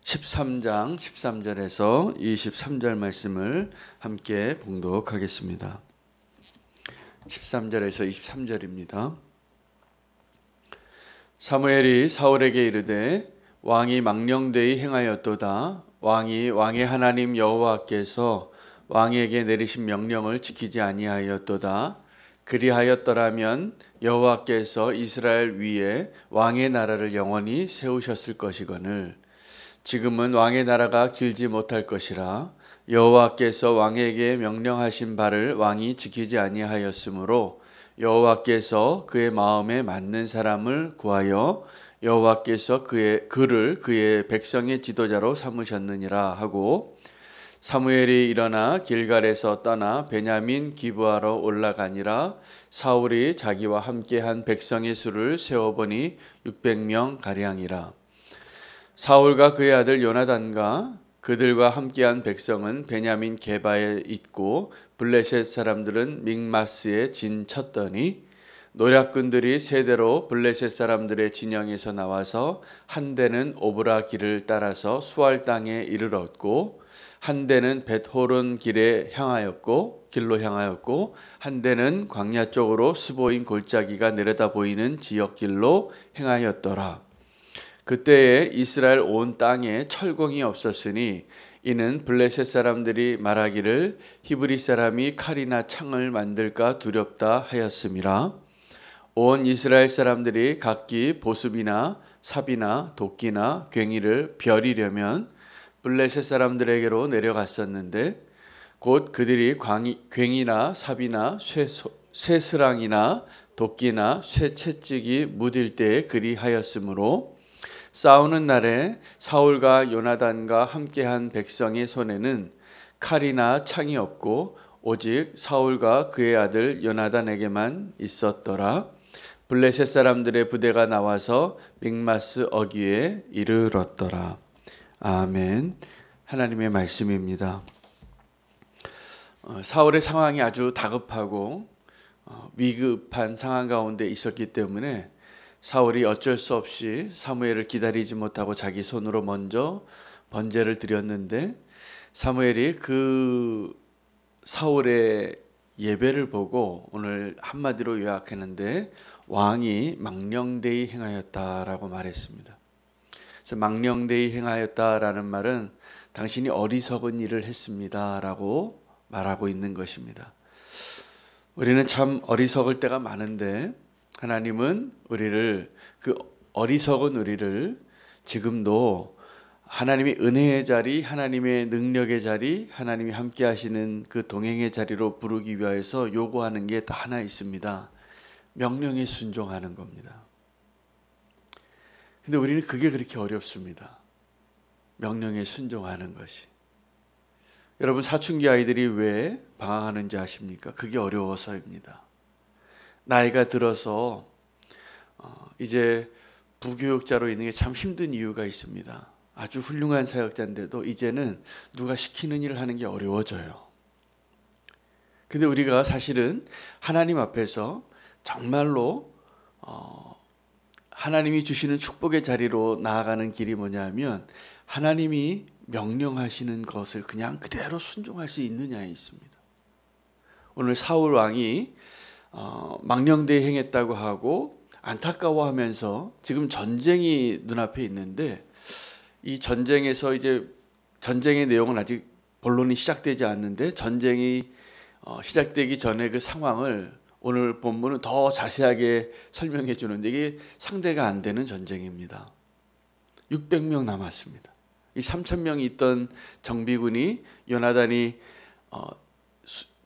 13장 13절에서 23절 말씀을 함께 봉독하겠습니다. 13절에서 23절입니다. 사무엘이 사울에게 이르되 왕이 망령되이 행하였도다. 왕이 왕의 하나님 여호와께서 왕에게 내리신 명령을 지키지 아니하였도다. 그리하였더라면 여호와께서 이스라엘 위에 왕의 나라를 영원히 세우셨을 것이거늘 지금은 왕의 나라가 길지 못할 것이라. 여호와께서 왕에게 명령하신 바를 왕이 지키지 아니하였으므로 여호와께서 그의 마음에 맞는 사람을 구하여 여호와께서 그를 그의 백성의 지도자로 삼으셨느니라 하고, 사무엘이 일어나 길갈에서 떠나 베냐민 기브아로 올라가니라. 사울이 자기와 함께한 백성의 수를 세어보니 600명 가량이라. 사울과 그의 아들 요나단과 그들과 함께한 백성은 베냐민 게바에 있고 블레셋 사람들은 믹마스에 진쳤더니 노략군들이 세대로 블레셋 사람들의 진영에서 나와서 한 대는 오브라 길을 따라서 수알 땅에 이르렀고 한 대는 벳호론 길로 향하였고 한 대는 광야 쪽으로 스보임 골짜기가 내려다 보이는 지역 길로 행하였더라. 그때에 이스라엘 온 땅에 철공이 없었으니 이는 블레셋 사람들이 말하기를 히브리 사람이 칼이나 창을 만들까 두렵다 하였음이라. 온 이스라엘 사람들이 각기 보습이나 삽이나 도끼나 괭이를 벼리려면 블레셋 사람들에게로 내려갔었는데 곧 그들이 괭이나 삽이나 쇠스랑이나 도끼나 쇠채찍이 무딜 때에 그리하였으므로 싸우는 날에 사울과 요나단과 함께한 백성의 손에는 칼이나 창이 없고 오직 사울과 그의 아들 요나단에게만 있었더라. 블레셋 사람들의 부대가 나와서 믹마스 어귀에 이르렀더라. 아멘. 하나님의 말씀입니다. 사울의 상황이 아주 다급하고 위급한 상황 가운데 있었기 때문에 사울이 어쩔 수 없이 사무엘을 기다리지 못하고 자기 손으로 먼저 번제를 드렸는데, 사무엘이 그 사울의 예배를 보고 오늘 한마디로 요약했는데 왕이 망령되이 행하였다라고 말했습니다. 그래서 망령되이 행하였다라는 말은 당신이 어리석은 일을 했습니다라고 말하고 있는 것입니다. 우리는 참 어리석을 때가 많은데 하나님은 그 어리석은 우리를 지금도 하나님의 은혜의 자리, 하나님의 능력의 자리, 하나님이 함께 하시는 그 동행의 자리로 부르기 위해서 요구하는 게 다 하나 있습니다. 명령에 순종하는 겁니다. 근데 우리는 그게 그렇게 어렵습니다. 명령에 순종하는 것이. 여러분, 사춘기 아이들이 왜 방황하는지 아십니까? 그게 어려워서입니다. 나이가 들어서 이제 부교육자로 있는 게 참 힘든 이유가 있습니다. 아주 훌륭한 사역자인데도 이제는 누가 시키는 일을 하는 게 어려워져요. 근데 우리가 사실은 하나님 앞에서 정말로 하나님이 주시는 축복의 자리로 나아가는 길이 뭐냐면 하나님이 명령하시는 것을 그냥 그대로 순종할 수 있느냐에 있습니다. 오늘 사울 왕이 망령되이 행했다고 하고 안타까워하면서 지금 전쟁이 눈앞에 있는데 이 전쟁에서 이제 전쟁의 내용은 아직 본론이 시작되지 않는데 전쟁이 시작되기 전에 그 상황을 오늘 본문은 더 자세하게 설명해 주는데 이게 상대가 안 되는 전쟁입니다. 600명 남았습니다. 이 3,000명이 있던 정비군이 요나단이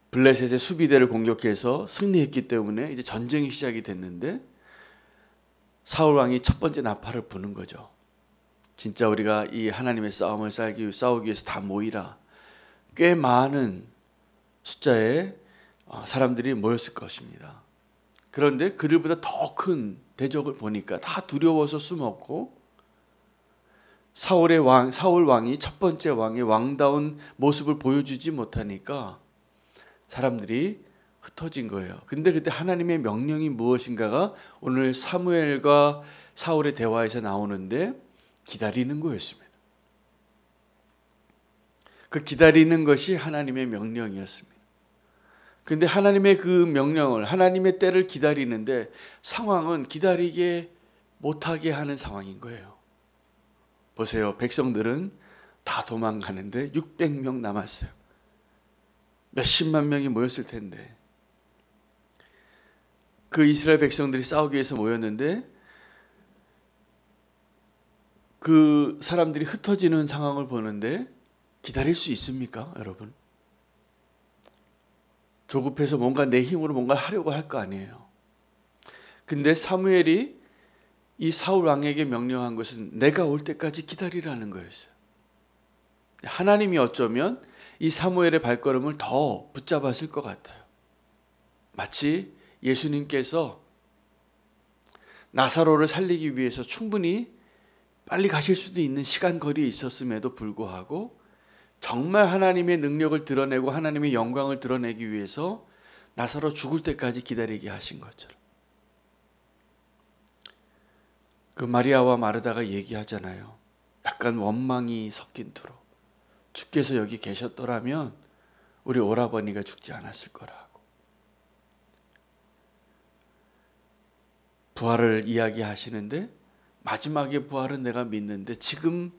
블레셋의 수비대를 공격해서 승리했기 때문에 이제 전쟁이 시작이 됐는데 사울 왕이 첫 번째 나팔을 부는 거죠. 진짜 우리가 이 하나님의 싸움을 싸우기 위해서 다 모이라. 꽤 많은 숫자의 사람들이 모였을 것입니다. 그런데 그들보다 더 큰 대적을 보니까 다 두려워서 숨었고 사울 왕이 첫 번째 왕의 왕다운 모습을 보여주지 못하니까 사람들이 흩어진 거예요. 근데 그때 하나님의 명령이 무엇인가가 오늘 사무엘과 사울의 대화에서 나오는데 기다리는 거였습니다. 그 기다리는 것이 하나님의 명령이었습니다. 근데 하나님의 그 명령을, 하나님의 때를 기다리는데 상황은 기다리게 못하게 하는 상황인 거예요. 보세요. 백성들은 다 도망가는데 600명 남았어요. 몇십만 명이 모였을 텐데. 그 이스라엘 백성들이 싸우기 위해서 모였는데 그 사람들이 흩어지는 상황을 보는데 기다릴 수 있습니까, 여러분? 조급해서 뭔가 내 힘으로 뭔가를 하려고 할 거 아니에요. 근데 사무엘이 이 사울 왕에게 명령한 것은 내가 올 때까지 기다리라는 거였어요. 하나님이 어쩌면 이 사무엘의 발걸음을 더 붙잡았을 것 같아요. 마치 예수님께서 나사로를 살리기 위해서 충분히 빨리 가실 수도 있는 시간 거리에 있었음에도 불구하고 정말 하나님의 능력을 드러내고 하나님의 영광을 드러내기 위해서 나사로 죽을 때까지 기다리게 하신 것처럼. 그 마리아와 마르다가 얘기하잖아요. 약간 원망이 섞인 투로. 주께서 여기 계셨더라면 우리 오라버니가 죽지 않았을 거라고. 부활을 이야기하시는데 마지막에 부활은 내가 믿는데 지금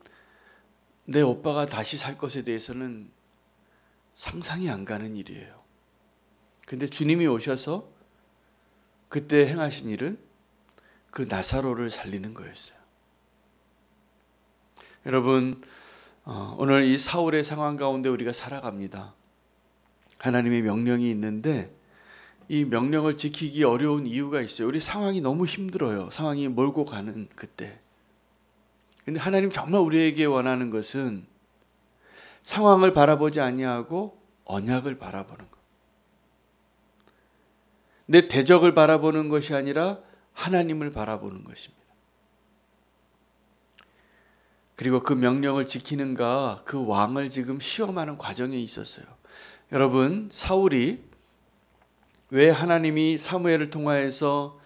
내 오빠가 다시 살 것에 대해서는 상상이 안 가는 일이에요. 근데 주님이 오셔서 그때 행하신 일은 그 나사로를 살리는 거였어요. 여러분, 오늘 이 사울의 상황 가운데 우리가 살아갑니다. 하나님의 명령이 있는데 이 명령을 지키기 어려운 이유가 있어요. 우리 상황이 너무 힘들어요. 상황이 몰고 가는 그때. 근데 하나님 정말 우리에게 원하는 것은 상황을 바라보지 아니하고 언약을 바라보는 것. 내 대적을 바라보는 것이 아니라 하나님을 바라보는 것입니다. 그리고 그 명령을 지키는가 그 왕을 지금 시험하는 과정에 있었어요. 여러분, 사울이 왜 하나님이 사무엘을 통하여서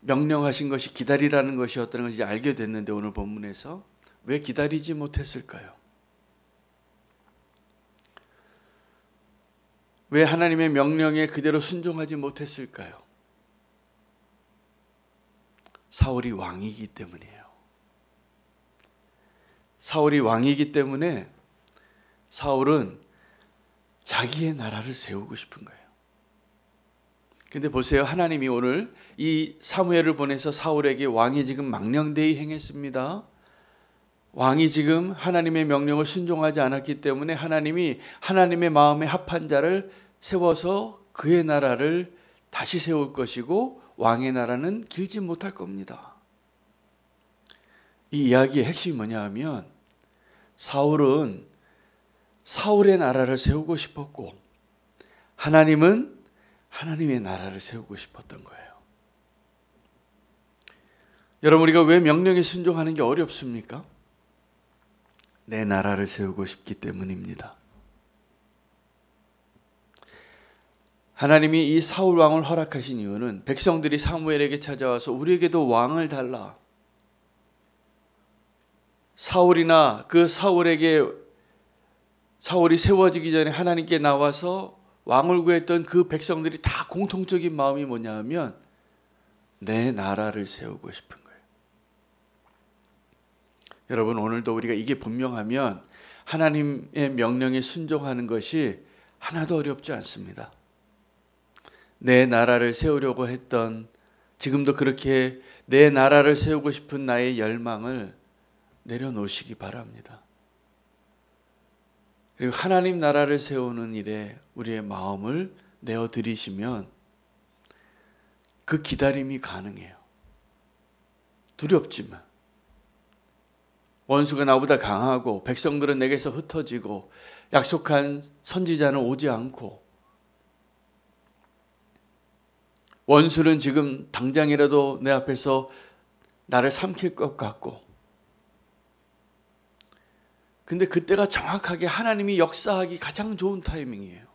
명령하신 것이 기다리라는 것이었다는 것을 알게 됐는데 오늘 본문에서 왜 기다리지 못했을까요? 왜 하나님의 명령에 그대로 순종하지 못했을까요? 사울이 왕이기 때문이에요. 사울이 왕이기 때문에 사울은 자기의 나라를 세우고 싶은 거예요. 근데 보세요. 하나님이 오늘 이 사무엘을 보내서 사울에게 왕이 지금 망령되이 행했습니다. 왕이 지금 하나님의 명령을 순종하지 않았기 때문에 하나님이 하나님의 마음에 합한 자를 세워서 그의 나라를 다시 세울 것이고 왕의 나라는 길지 못할 겁니다. 이 이야기의 핵심이 뭐냐 하면 사울은 사울의 나라를 세우고 싶었고 하나님은 하나님의 나라를 세우고 싶었던 거예요. 여러분, 우리가 왜 명령에 순종하는 게 어렵습니까? 내 나라를 세우고 싶기 때문입니다. 하나님이 이 사울 왕을 허락하신 이유는 백성들이 사무엘에게 찾아와서 우리에게도 왕을 달라. 사울이나 그 사울이 세워지기 전에 하나님께 나와서 왕을 구했던 그 백성들이 다 공통적인 마음이 뭐냐 하면 내 나라를 세우고 싶은 거예요. 여러분, 오늘도 우리가 이게 분명하면 하나님의 명령에 순종하는 것이 하나도 어렵지 않습니다. 내 나라를 세우려고 했던, 지금도 그렇게 내 나라를 세우고 싶은 나의 열망을 내려놓으시기 바랍니다. 그리고 하나님 나라를 세우는 일에 우리의 마음을 내어드리시면 그 기다림이 가능해요. 두렵지만 원수가 나보다 강하고 백성들은 내게서 흩어지고 약속한 선지자는 오지 않고 원수는 지금 당장이라도 내 앞에서 나를 삼킬 것 같고, 근데 그때가 정확하게 하나님이 역사하기 가장 좋은 타이밍이에요.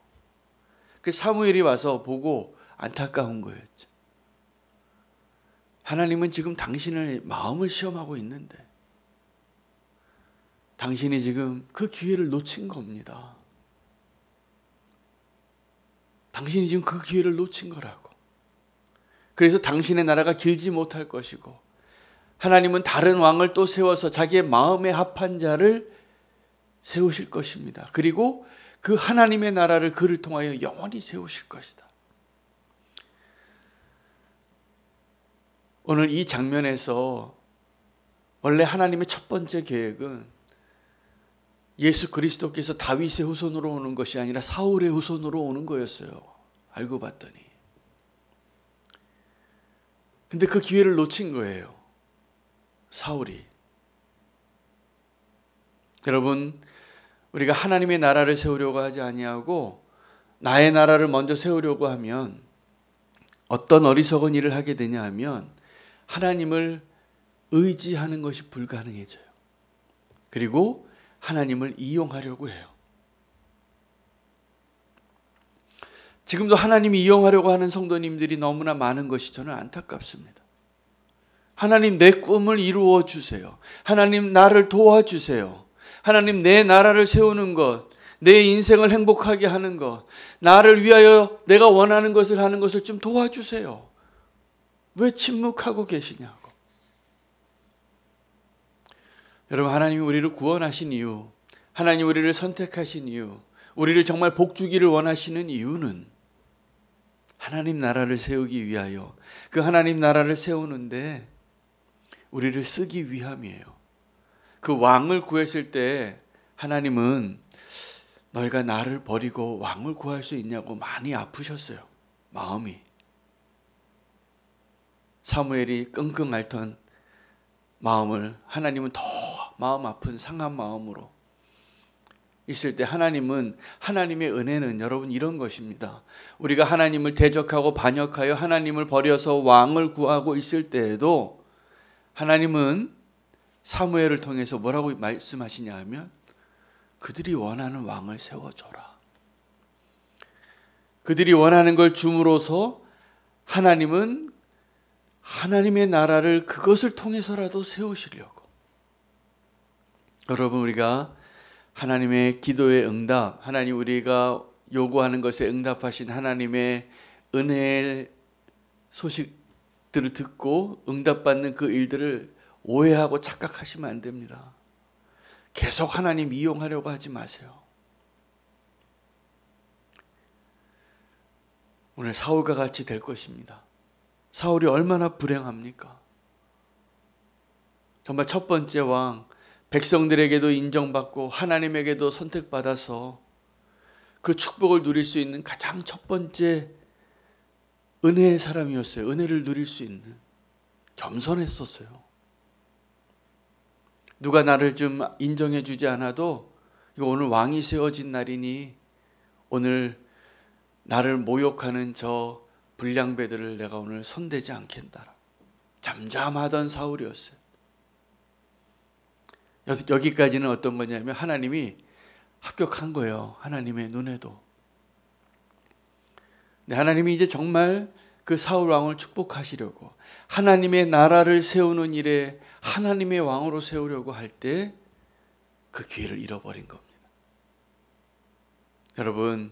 그 사무엘이 와서 보고 안타까운 거였죠. 하나님은 지금 당신의 마음을 시험하고 있는데 당신이 지금 그 기회를 놓친 겁니다. 당신이 지금 그 기회를 놓친 거라고. 그래서 당신의 나라가 길지 못할 것이고 하나님은 다른 왕을 또 세워서 자기의 마음에 합한 자를 세우실 것입니다. 그리고 그 하나님의 나라를 그를 통하여 영원히 세우실 것이다. 오늘 이 장면에서 원래 하나님의 첫 번째 계획은 예수 그리스도께서 다윗의 후손으로 오는 것이 아니라 사울의 후손으로 오는 거였어요. 알고 봤더니. 근데 그 기회를 놓친 거예요. 사울이. 여러분, 우리가 하나님의 나라를 세우려고 하지 아니하고 나의 나라를 먼저 세우려고 하면 어떤 어리석은 일을 하게 되냐 하면 하나님을 의지하는 것이 불가능해져요. 그리고 하나님을 이용하려고 해요. 지금도 하나님이 이용하려고 하는 성도님들이 너무나 많은 것이 저는 안타깝습니다. 하나님 내 꿈을 이루어 주세요. 하나님 나를 도와주세요. 하나님 내 나라를 세우는 것, 내 인생을 행복하게 하는 것, 나를 위하여 내가 원하는 것을 하는 것을 좀 도와주세요. 왜 침묵하고 계시냐고. 여러분, 하나님이 우리를 구원하신 이유, 하나님 우리를 선택하신 이유, 우리를 정말 복 주기를 원하시는 이유는 하나님 나라를 세우기 위하여, 그 하나님 나라를 세우는데 우리를 쓰기 위함이에요. 그 왕을 구했을 때 하나님은 너희가 나를 버리고 왕을 구할 수 있냐고 많이 아프셨어요. 마음이. 사무엘이 끙끙 앓던 마음을 하나님은 더 마음 아픈 상한 마음으로 있을 때 하나님은, 하나님의 은혜는 여러분 이런 것입니다. 우리가 하나님을 대적하고 반역하여 하나님을 버려서 왕을 구하고 있을 때에도 하나님은 사무엘을 통해서 뭐라고 말씀하시냐 하면 그들이 원하는 왕을 세워줘라. 그들이 원하는 걸 줌으로써 하나님은 하나님의 나라를 그것을 통해서라도 세우시려고. 여러분, 우리가 하나님의 기도의 응답, 하나님 우리가 요구하는 것에 응답하신 하나님의 은혜의 소식들을 듣고 응답받는 그 일들을 오해하고 착각하시면 안 됩니다. 계속 하나님 이용하려고 하지 마세요. 오늘 사울과 같이 될 것입니다. 사울이 얼마나 불행합니까? 정말 첫 번째 왕, 백성들에게도 인정받고 하나님에게도 선택받아서 그 축복을 누릴 수 있는 가장 첫 번째 은혜의 사람이었어요. 은혜를 누릴 수 있는. 겸손했었어요. 누가 나를 좀 인정해 주지 않아도 이거 오늘 왕이 세워진 날이니 오늘 나를 모욕하는 저 불량배들을 내가 오늘 손대지 않겠다. 잠잠하던 사울이었어요. 여기까지는 어떤 거냐면 하나님이 합격한 거예요. 하나님의 눈에도. 근데 하나님이 이제 정말 그 사울 왕을 축복하시려고 하나님의 나라를 세우는 일에 하나님의 왕으로 세우려고 할 때 그 기회를 잃어버린 겁니다. 여러분,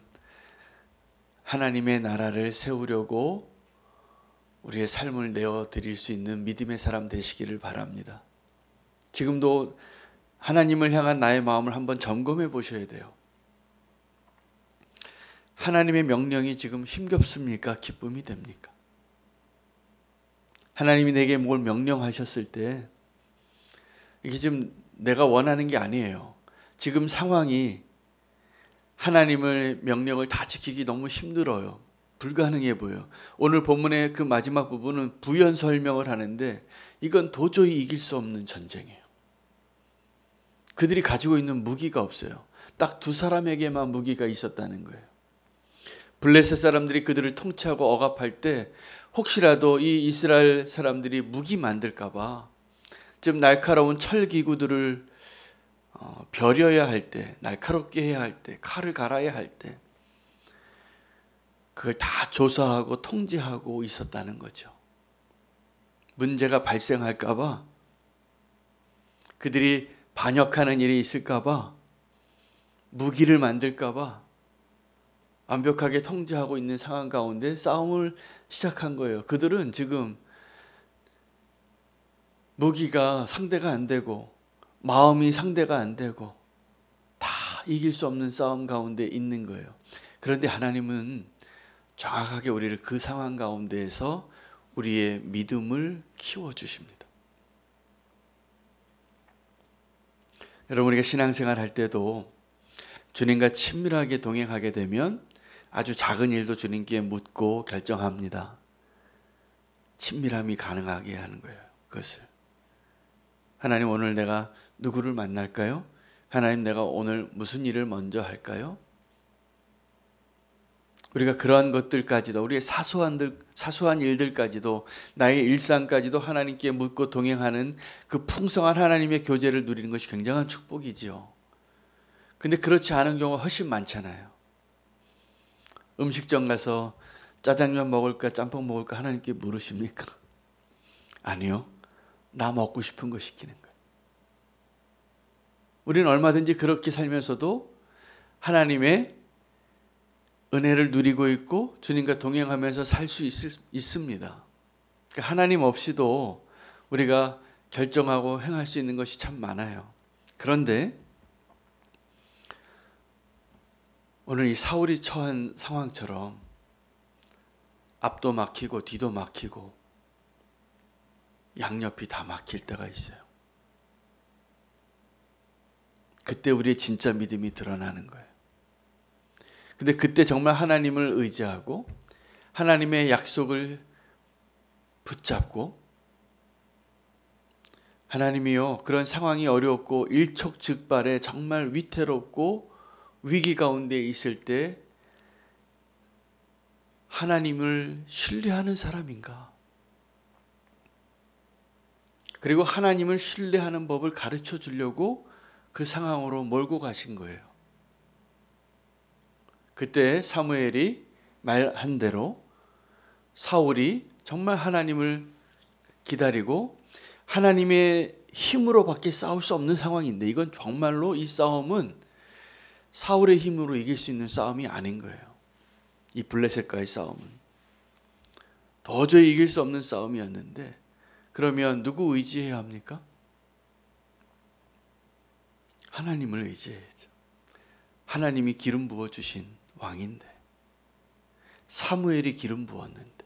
하나님의 나라를 세우려고 우리의 삶을 내어드릴 수 있는 믿음의 사람 되시기를 바랍니다. 지금도 하나님을 향한 나의 마음을 한번 점검해 보셔야 돼요. 하나님의 명령이 지금 힘겹습니까? 기쁨이 됩니까? 하나님이 내게 뭘 명령하셨을 때 이게 지금 내가 원하는 게 아니에요. 지금 상황이 하나님의 명령을 다 지키기 너무 힘들어요. 불가능해 보여요. 오늘 본문의 그 마지막 부분은 부연 설명을 하는데 이건 도저히 이길 수 없는 전쟁이에요. 그들이 가지고 있는 무기가 없어요. 딱 두 사람에게만 무기가 있었다는 거예요. 블레셋 사람들이 그들을 통치하고 억압할 때 혹시라도 이 이스라엘 사람들이 무기 만들까 봐 좀 날카로운 철기구들을 벼려야 할 때, 날카롭게 해야 할 때, 칼을 갈아야 할 때 그걸 다 조사하고 통제하고 있었다는 거죠. 문제가 발생할까 봐 그들이 반역하는 일이 있을까봐, 무기를 만들까봐 완벽하게 통제하고 있는 상황 가운데 싸움을 시작한 거예요. 그들은 지금 무기가 상대가 안 되고 마음이 상대가 안 되고 다 이길 수 없는 싸움 가운데 있는 거예요. 그런데 하나님은 정확하게 우리를 그 상황 가운데에서 우리의 믿음을 키워주십니다. 여러분, 우리가 신앙생활 할 때도 주님과 친밀하게 동행하게 되면 아주 작은 일도 주님께 묻고 결정합니다. 친밀함이 가능하게 하는 거예요. 그것을. 하나님, 오늘 내가 누구를 만날까요? 하나님, 내가 오늘 무슨 일을 먼저 할까요? 우리가 그러한 것들까지도, 우리의 사소한 일들까지도, 나의 일상까지도 하나님께 묻고 동행하는 그 풍성한 하나님의 교제를 누리는 것이 굉장한 축복이지요. 근데 그렇지 않은 경우가 훨씬 많잖아요. 음식점 가서 짜장면 먹을까 짬뽕 먹을까 하나님께 물으십니까? 아니요. 나 먹고 싶은 거 시키는 거예요. 우리는 얼마든지 그렇게 살면서도 하나님의 은혜를 누리고 있고 주님과 동행하면서 살 수 있습니다. 그러니까 하나님 없이도 우리가 결정하고 행할 수 있는 것이 참 많아요. 그런데 오늘 이 사울이 처한 상황처럼 앞도 막히고 뒤도 막히고 양옆이 다 막힐 때가 있어요. 그때 우리의 진짜 믿음이 드러나는 거예요. 근데 그때 정말 하나님을 의지하고 하나님의 약속을 붙잡고 하나님이요, 그런 상황이 어렵고 일촉즉발에 정말 위태롭고 위기 가운데 있을 때 하나님을 신뢰하는 사람인가? 그리고 하나님을 신뢰하는 법을 가르쳐 주려고 그 상황으로 몰고 가신 거예요. 그때 사무엘이 말한 대로 사울이 정말 하나님을 기다리고 하나님의 힘으로밖에 싸울 수 없는 상황인데, 이건 정말로 이 싸움은 사울의 힘으로 이길 수 있는 싸움이 아닌 거예요. 이 블레셋과의 싸움은 도저히 이길 수 없는 싸움이었는데, 그러면 누구 의지해야 합니까? 하나님을 의지해야죠. 하나님이 기름 부어주신 왕인데, 사무엘이 기름 부었는데,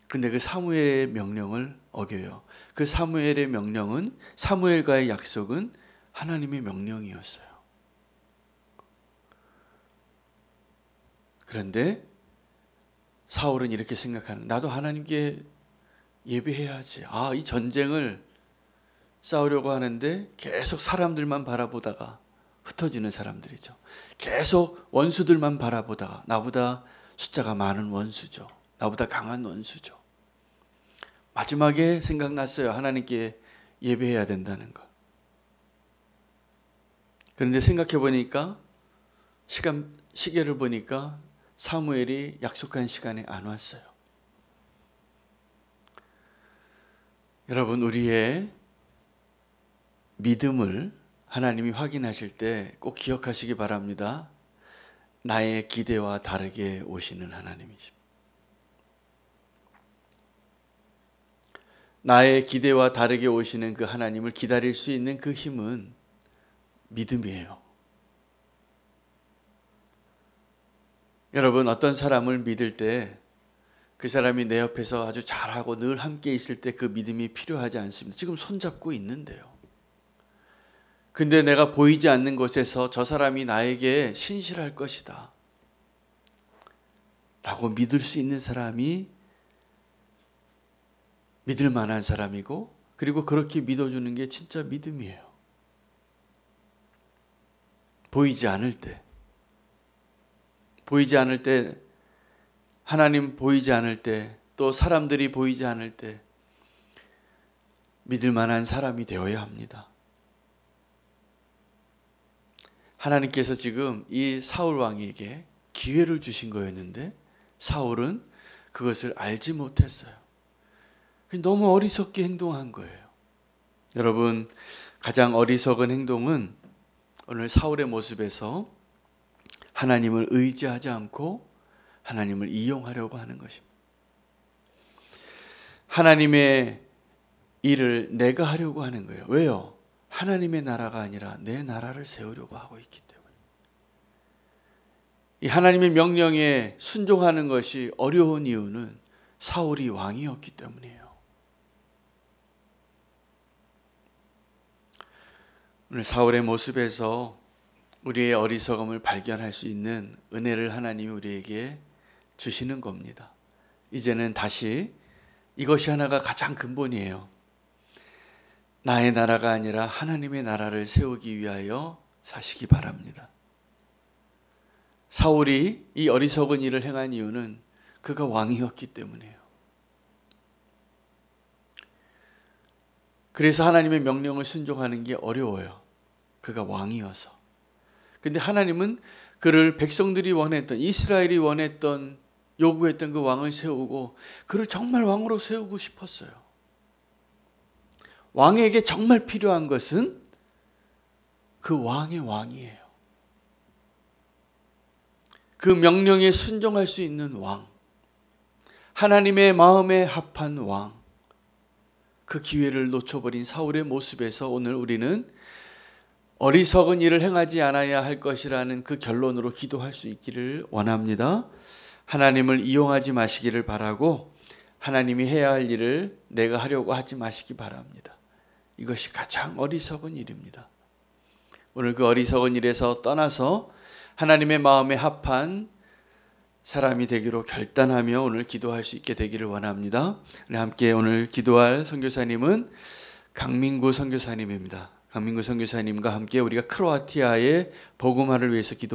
근데 그 사무엘의 명령을 어겨요. 그 사무엘의 명령은, 사무엘과의 약속은 하나님의 명령이었어요. 그런데 사울은 이렇게 생각하는, 나도 하나님께 예배해야지. 이 전쟁을 싸우려고 하는데 계속 사람들만 바라보다가 흩어지는 사람들이죠. 계속 원수들만 바라보다가, 나보다 숫자가 많은 원수죠. 나보다 강한 원수죠. 마지막에 생각났어요. 하나님께 예배해야 된다는 거. 그런데 생각해 보니까, 시계를 보니까 사무엘이 약속한 시간에 안 왔어요. 여러분, 우리의 믿음을 하나님이 확인하실 때 꼭 기억하시기 바랍니다. 나의 기대와 다르게 오시는 하나님이십니다. 나의 기대와 다르게 오시는 그 하나님을 기다릴 수 있는 그 힘은 믿음이에요. 여러분, 어떤 사람을 믿을 때 그 사람이 내 옆에서 아주 잘하고 늘 함께 있을 때 그 믿음이 필요하지 않습니다. 지금 손잡고 있는데요. 근데 내가 보이지 않는 곳에서 저 사람이 나에게 신실할 것이다 라고 믿을 수 있는 사람이 믿을 만한 사람이고, 그리고 그렇게 믿어주는 게 진짜 믿음이에요. 보이지 않을 때, 하나님 보이지 않을 때, 또 사람들이 보이지 않을 때 믿을 만한 사람이 되어야 합니다. 하나님께서 지금 이 사울 왕에게 기회를 주신 거였는데 사울은 그것을 알지 못했어요. 너무 어리석게 행동한 거예요. 여러분, 가장 어리석은 행동은 오늘 사울의 모습에서 하나님을 의지하지 않고 하나님을 이용하려고 하는 것입니다. 하나님의 일을 내가 하려고 하는 거예요. 왜요? 하나님의 나라가 아니라 내 나라를 세우려고 하고 있기 때문에. 이 하나님의 명령에 순종하는 것이 어려운 이유는 사울이 왕이었기 때문이에요. 오늘 사울의 모습에서 우리의 어리석음을 발견할 수 있는 은혜를 하나님이 우리에게 주시는 겁니다. 이제는 다시 이것이 하나가 가장 근본이에요. 나의 나라가 아니라 하나님의 나라를 세우기 위하여 사시기 바랍니다. 사울이 이 어리석은 일을 행한 이유는 그가 왕이었기 때문이에요. 그래서 하나님의 명령을 순종하는 게 어려워요. 그가 왕이어서. 근데 하나님은 그를 백성들이 원했던, 이스라엘이 원했던, 요구했던 그 왕을 세우고 그를 정말 왕으로 세우고 싶었어요. 왕에게 정말 필요한 것은 그 왕의 왕이에요. 그 명령에 순종할 수 있는 왕, 하나님의 마음에 합한 왕. 그 기회를 놓쳐버린 사울의 모습에서 오늘 우리는 어리석은 일을 행하지 않아야 할 것이라는 그 결론으로 기도할 수 있기를 원합니다. 하나님을 이용하지 마시기를 바라고 하나님이 해야 할 일을 내가 하려고 하지 마시기 바랍니다. 이것이 가장 어리석은 일입니다. 오늘 그 어리석은 일에서 떠나서 하나님의 마음에 합한 사람이 되기로 결단하며 오늘 기도할 수 있게 되기를 원합니다. 함께 오늘 기도할 선교사님은 강민구 선교사님입니다. 강민구 선교사님과 함께 우리가 크로아티아의 복음화를 위해서 기도